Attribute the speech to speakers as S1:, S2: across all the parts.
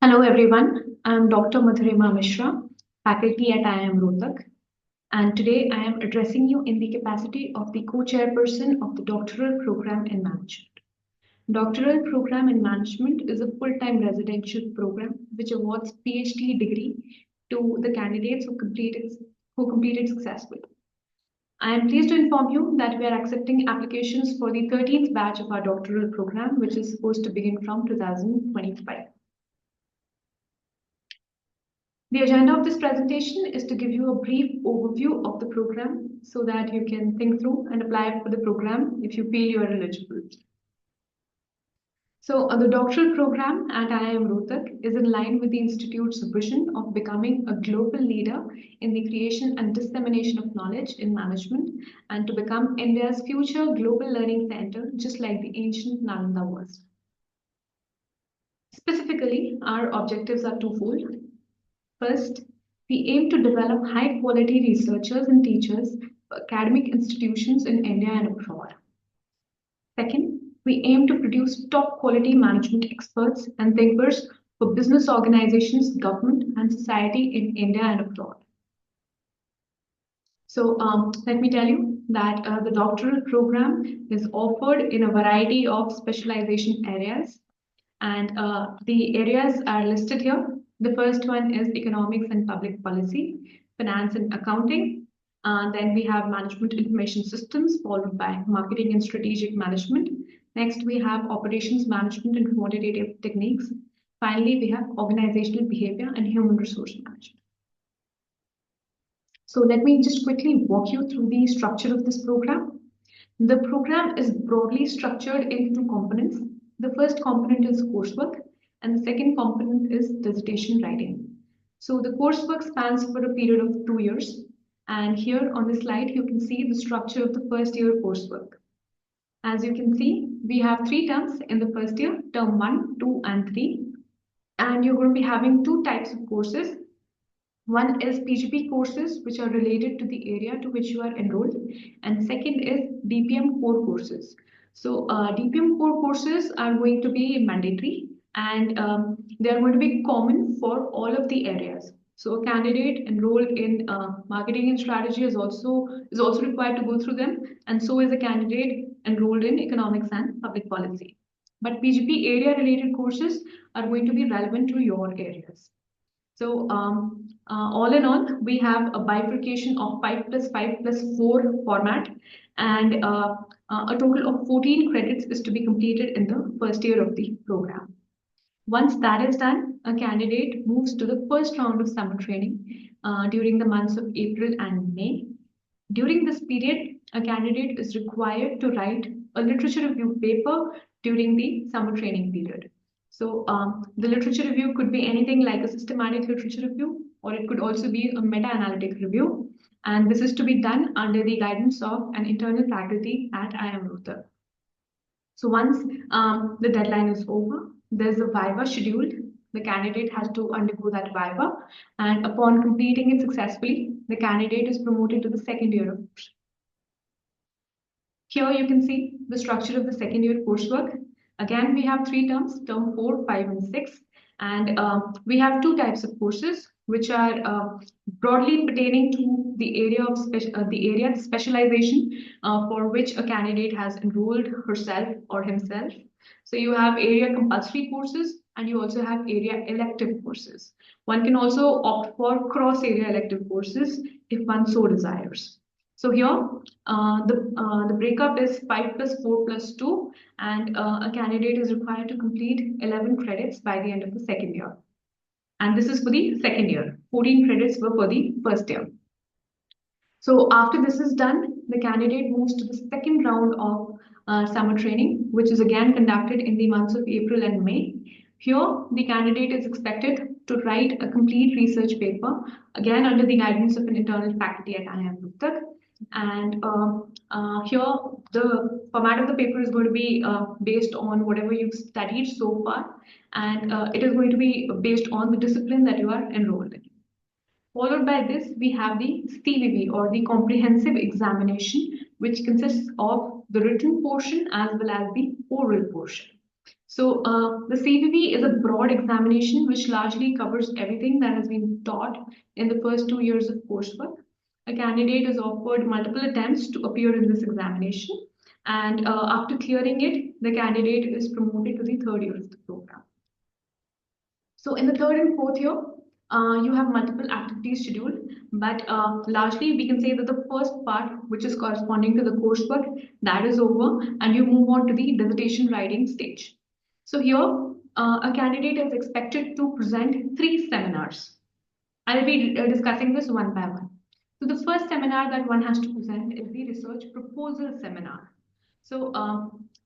S1: Hello everyone, I am Dr. Madhurima Mishra, faculty at IIM Rohtak, and today I am addressing you in the capacity of the co-chairperson of the Doctoral Program in Management. Doctoral Program in Management is a full-time residential program which awards PhD degree to the candidates who completed successfully. I am pleased to inform you that we are accepting applications for the 13th batch of our doctoral program, which is supposed to begin from 2025. The agenda of this presentation is to give you a brief overview of the program so that you can think through and apply for the program if you feel you are eligible. So the doctoral program at IIM Rohtak is in line with the Institute's vision of becoming a global leader in the creation and dissemination of knowledge in management and to become India's future global learning center, just like the ancient Nalanda was. Specifically, our objectives are twofold. First, we aim to develop high-quality researchers and teachers for academic institutions in India and abroad. Second, we aim to produce top-quality management experts and thinkers for business organizations, government, and society in India and abroad. So let me tell you that the doctoral program is offered in a variety of specialization areas, and the areas are listed here. The first one is economics and public policy, finance and accounting. Then we have management information systems, followed by marketing and strategic management. Next, we have operations management and quantitative techniques. Finally, we have organizational behavior and human resource management. So let me just quickly walk you through the structure of this program. The program is broadly structured into two components. The first component is coursework, and the second component is dissertation writing. So the coursework spans for a period of 2 years. And here on the slide, you can see the structure of the first year coursework. As you can see, we have 3 terms in the first year, term 1, 2, and 3. And you're going to be having 2 types of courses. One is PGP courses, which are related to the area to which you are enrolled. And second is DPM core courses. So DPM core courses are going to be mandatory and they are going to be common for all of the areas. So a candidate enrolled in marketing and strategy is also required to go through them, and so is a candidate enrolled in economics and public policy. But PGP area related courses are going to be relevant to your areas. So all in all, we have a bifurcation of 5+5+4 format, and a total of 14 credits is to be completed in the first year of the program. Once that is done, a candidate moves to the first round of summer training during the months of April and May. During this period, a candidate is required to write a literature review paper during the summer training period. So the literature review could be anything like a systematic literature review, or it could also be a meta-analytic review. And this is to be done under the guidance of an internal faculty at IIM Rohtak. So once the deadline is over, there's a viva scheduled. The candidate has to undergo that viva, and upon completing it successfully, the candidate is promoted to the second year of course. Here you can see the structure of the second year coursework. Again, we have 3 terms, term 4, 5, and 6. And we have 2 types of courses, which are broadly pertaining to the area of specialization for which a candidate has enrolled herself or himself. So you have area compulsory courses, and you also have area elective courses. One can also opt for cross-area elective courses if one so desires. So here, the breakup is 5+4+2, and a candidate is required to complete 11 credits by the end of the second year. And this is for the second year. 14 credits were for the first year. So after this is done, the candidate moves to the second round of summer training, which is again conducted in the months of April and May. Here, the candidate is expected to write a complete research paper, again under the guidance of an internal faculty at IIM Rohtak. And here, the format of the paper is going to be based on whatever you've studied so far, and it is going to be based on the discipline that you are enrolled in. Followed by this, we have the CVV, or the comprehensive examination, which consists of the written portion as well as the oral portion. So the CVV is a broad examination which largely covers everything that has been taught in the first 2 years of coursework. A candidate is offered multiple attempts to appear in this examination, and after clearing it, the candidate is promoted to the third year of the program. So in the third and fourth year, you have multiple activities scheduled, but largely we can say that the first part, which is corresponding to the coursework, that is over, and you move on to the dissertation writing stage. So here, a candidate is expected to present 3 seminars. I'll be discussing this one by one. So the first seminar that one has to present is the research proposal seminar. So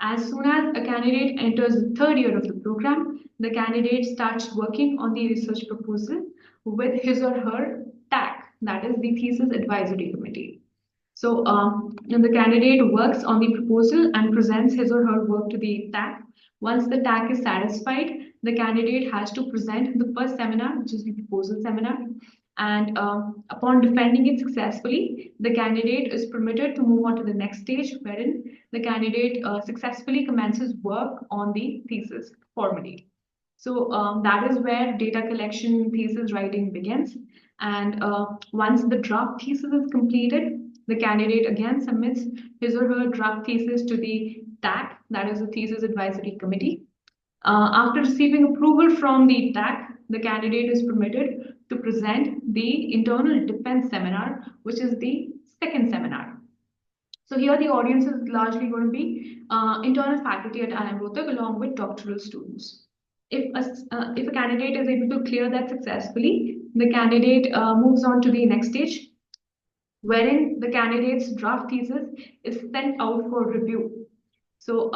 S1: as soon as a candidate enters the third year of the program, the candidate starts working on the research proposal with his or her TAC, that is the Thesis Advisory Committee. So the candidate works on the proposal and presents his or her work to the TAC. Once the TAC is satisfied, the candidate has to present the first seminar, which is the proposal seminar. And upon defending it successfully, the candidate is permitted to move on to the next stage, wherein the candidate successfully commences work on the thesis formally. So that is where data collection, thesis writing begins. And once the draft thesis is completed, the candidate again submits his or her draft thesis to the TAC, that is the Thesis Advisory Committee. After receiving approval from the TAC, the candidate is permitted to present the internal defense seminar, which is the second seminar. So here the audience is largely going to be internal faculty at IIM Rohtak along with doctoral students. If a candidate is able to clear that successfully, the candidate moves on to the next stage, wherein the candidate's draft thesis is sent out for review. So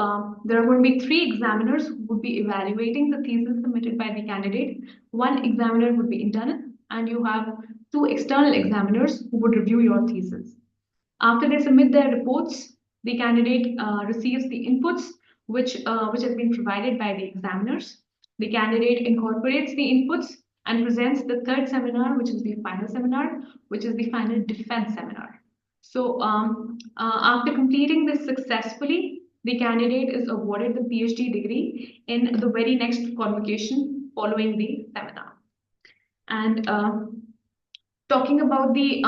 S1: there are going to be 3 examiners who would be evaluating the thesis submitted by the candidate. One examiner would be internal, and you have 2 external examiners who would review your thesis. After they submit their reports, the candidate receives the inputs which has been provided by the examiners. The candidate incorporates the inputs and presents the third seminar, which is the final seminar, which is the final defense seminar. So after completing this successfully, the candidate is awarded the PhD degree in the very next convocation following the seminar. And talking about the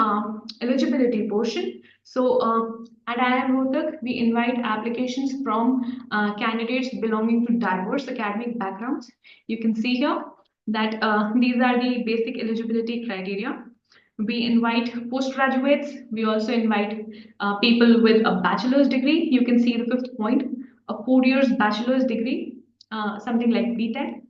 S1: eligibility portion, so at IIM Rohtak, we invite applications from candidates belonging to diverse academic backgrounds. You can see here that these are the basic eligibility criteria. We invite postgraduates. We also invite people with a bachelor's degree. You can see the 5th point, a 4 years bachelor's degree, something like BTech.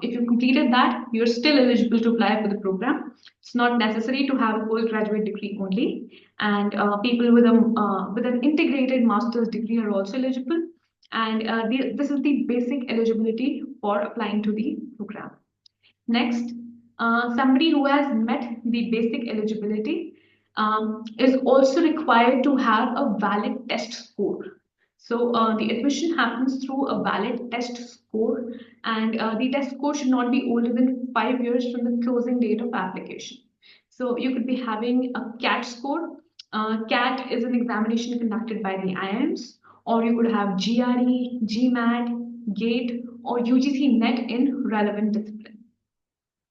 S1: If you completed that, you're still eligible to apply for the program. It's not necessary to have a postgraduate degree only. And people with an integrated master's degree are also eligible. And this is the basic eligibility for applying to the program. Next, somebody who has met the basic eligibility is also required to have a valid test score. So the admission happens through a valid test score, and the test score should not be older than 5 years from the closing date of application. So you could be having a CAT score. CAT is an examination conducted by the IIMs, or you could have GRE, GMAT, GATE, or UGC NET in relevant discipline.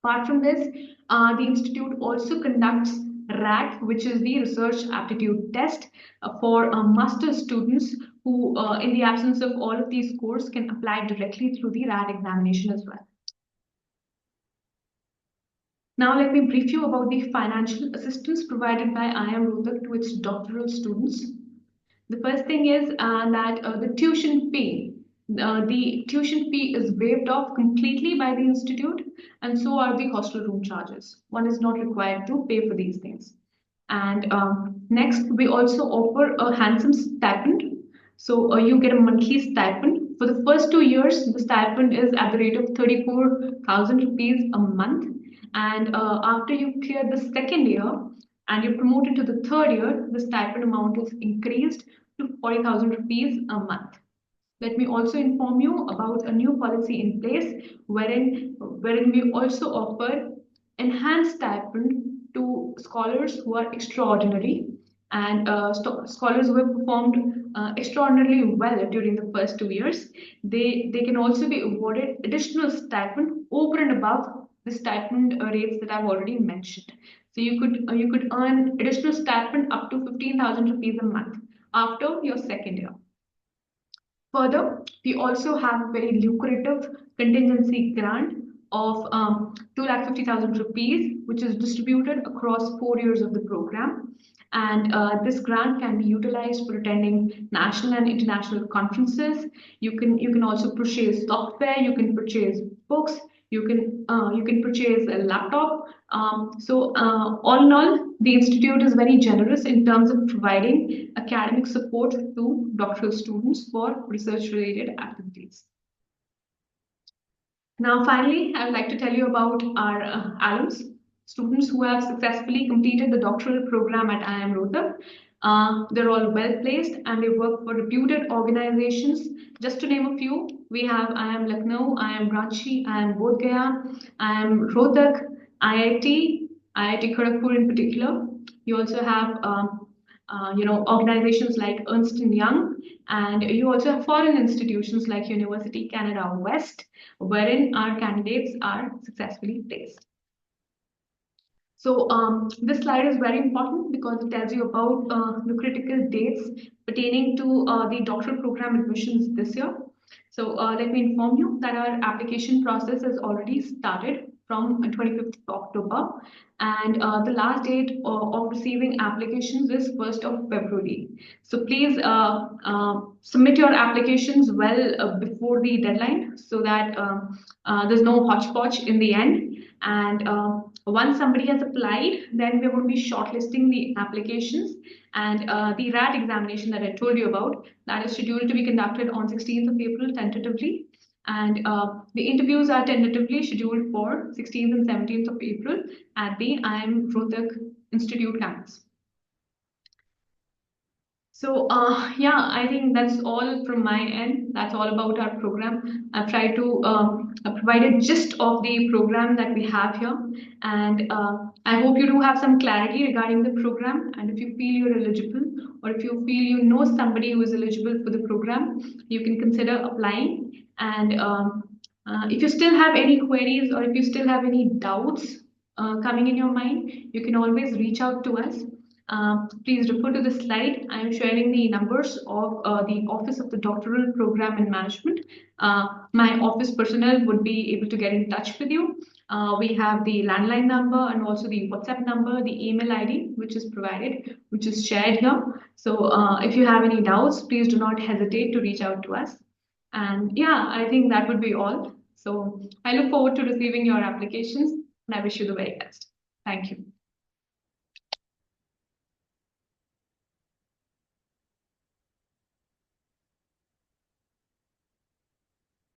S1: Apart from this, the institute also conducts RAT, which is the Research Aptitude Test for master's students who, in the absence of all of these scores, can apply directly through the RAT examination as well. Now let me brief you about the financial assistance provided by IIM Rohtak to its doctoral students. The first thing is that the tuition fee. The tuition fee is waived off completely by the institute, and so are the hostel room charges. One is not required to pay for these things. And next, we also offer a handsome stipend. So you get a monthly stipend. For the first 2 years, the stipend is at the rate of 34,000 rupees a month. And after you clear the second year and you're promoted to the third year, the stipend amount is increased to 40,000 rupees a month. Let me also inform you about a new policy in place wherein we also offer enhanced stipend to scholars who are extraordinary and scholars who have performed extraordinarily well during the first 2 years, they can also be awarded additional stipend over and above the stipend rates that I've already mentioned. So you could earn additional stipend up to 15,000 rupees a month after your second year. Further, we also have a very lucrative contingency grant of 2,50,000 rupees, which is distributed across 4 years of the program. And this grant can be utilized for attending national and international conferences. You can also purchase software. You can purchase books. You can purchase a laptop. All in all, the institute is very generous in terms of providing academic support to doctoral students for research-related activities. Now, finally, I would like to tell you about our alums, students who have successfully completed the doctoral program at IIM Rohtak. They're all well placed and they work for reputed organizations. Just to name a few, we have IIM Lucknow, IIM Ranchi, IIM Bodh Gaya, IIM Rohtak, IIT, IIT Kharagpur in particular. You also have organizations like Ernst & Young, and you also have foreign institutions like University Canada West, wherein our candidates are successfully placed. So this slide is very important because it tells you about the critical dates pertaining to the doctoral program admissions this year. So let me inform you that our application process has already started from 25th of October, and the last date of receiving applications is 1st of February. So please submit your applications well before the deadline so that there's no hodgepodge in the end. And once somebody has applied, then we're going to be shortlisting the applications, and the RAT examination that I told you about, that is scheduled to be conducted on 16th of April tentatively, and the interviews are tentatively scheduled for 16th and 17th of April at the IIM Rohtak Institute campus. So yeah, I think that's all from my end. That's all about our program. I've tried to provide a gist of the program that we have here, and I hope you do have some clarity regarding the program. And if you feel you're eligible, or if you feel you know somebody who is eligible for the program, you can consider applying. And if you still have any queries or if you still have any doubts coming in your mind, you can always reach out to us. Please refer to the slide. I am sharing the numbers of the Office of the Doctoral Program in Management. My office personnel would be able to get in touch with you. We have the landline number and also the WhatsApp number, the email ID, which is provided, which is shared here. So if you have any doubts, please do not hesitate to reach out to us. And yeah, I think that would be all. So I look forward to receiving your applications and I wish you the very best. Thank you.